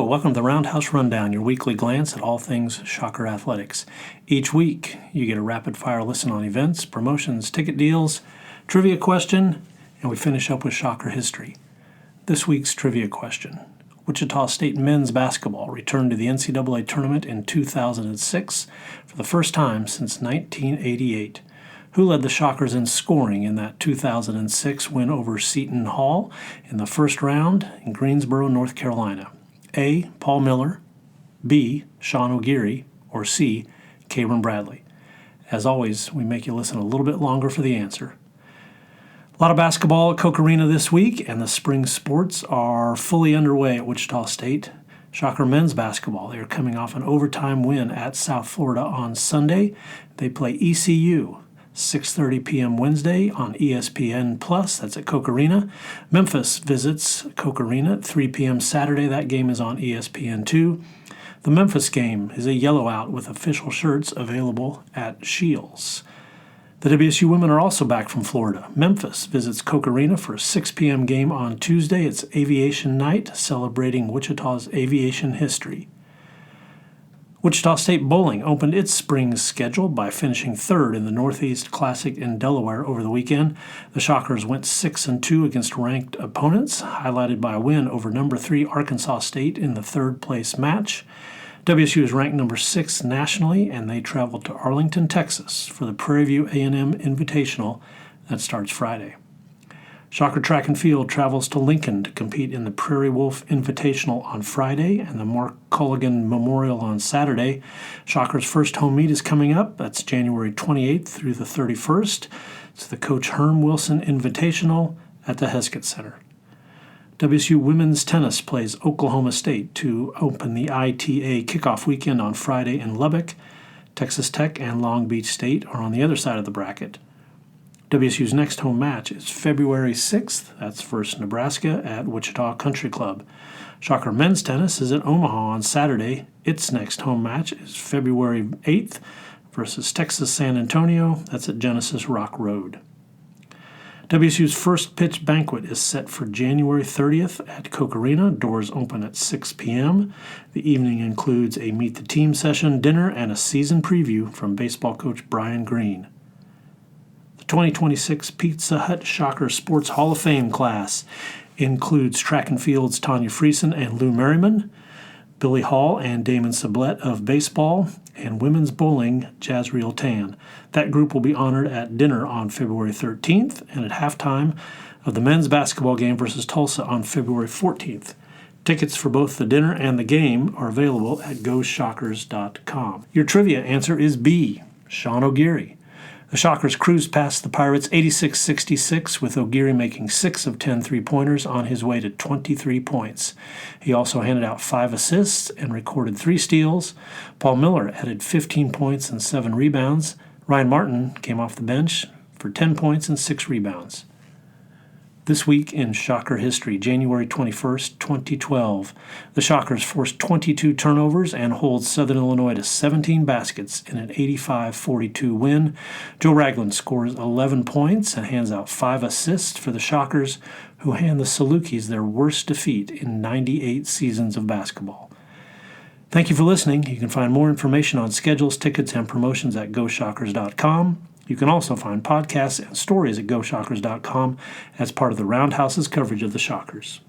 welcome to the Roundhouse Rundown, your weekly glance at all things Shocker athletics. Each week, you get a rapid-fire listen on events, promotions, ticket deals, trivia question, and we finish up with Shocker history. This week's trivia question: Wichita State men's basketball returned to the NCAA tournament in 2006 for the first time since 1988. Who led the Shockers in scoring in that 2006 win over Seton Hall in the first round in Greensboro, North Carolina? A. Paul Miller, B. Sean O'Geary, or C. Cameron Bradley? As always, we make you listen a little bit longer for the answer. A lot of basketball at Koch Arena this week, and the spring sports are fully underway at Wichita State. Shocker men's basketball, they are coming off an overtime win at South Florida on Sunday. They play ECU. 6:30 p.m. Wednesday on ESPN+, that's at Koch Arena. Memphis visits Koch Arena at 3 p.m. Saturday. That game is on ESPN2. The Memphis game is a yellow out with official shirts available at Scheel's. The WSU women are also back from Florida. Memphis visits Koch Arena for a 6 p.m. game on Tuesday. It's Aviation Night, celebrating Wichita's aviation history. Wichita State Bowling opened its spring schedule by finishing third in the Northeast Classic in Delaware over the weekend. The Shockers went 6-2 against ranked opponents, highlighted by a win over number 3 Arkansas State in the third-place match. WSU is ranked number 6 nationally, and they traveled to Arlington, Texas for the Prairie View A&M Invitational that starts Friday. Shocker Track and Field travels to Lincoln to compete in the Prairie Wolf Invitational on Friday and the Mark Culligan Memorial on Saturday. Shocker's first home meet is coming up. That's January 28th through the 31st. It's the Coach Herm Wilson Invitational at the Heskett Center. WSU women's tennis plays Oklahoma State to open the ITA kickoff weekend on Friday in Lubbock. Texas Tech and Long Beach State are on the other side of the bracket. WSU's next home match is February 6th. That's versus Nebraska at Wichita Country Club. Shocker men's tennis is at Omaha on Saturday. Its next home match is February 8th versus Texas San Antonio. That's at Genesis Rock Road. WSU's First Pitch Banquet is set for January 30th at Koch Arena. Doors open at 6 p.m. The evening includes a Meet the Team session, dinner, and a season preview from baseball coach Brian Green. 2026 Pizza Hut Shocker Sports Hall of Fame class includes track and field's Tanya Friesen and Lou Merriman, Billy Hall and Damon Sublette of baseball, and women's bowling Jazreel Tan. That group will be honored at dinner on February 13th and at halftime of the men's basketball game versus Tulsa on February 14th. Tickets for both the dinner and the game are available at GoShockers.com. Your trivia answer is B, Sean O'Geary. The Shockers cruised past the Pirates 86-66, with O'Geary making 6 of 10 three-pointers on his way to 23 points. He also handed out 5 assists and recorded 3 steals. Paul Miller added 15 points and 7 rebounds. Ryan Martin came off the bench for 10 points and 6 rebounds. This week in Shocker history, January 21st, 2012, the Shockers forced 22 turnovers and hold Southern Illinois to 17 baskets in an 85-42 win. Joe Ragland scores 11 points and hands out 5 assists for the Shockers, who hand the Salukis their worst defeat in 98 seasons of basketball. Thank you for listening. You can find more information on schedules, tickets, and promotions at GoShockers.com. You can also find podcasts and stories at GoShockers.com as part of the Roundhouse's coverage of the Shockers.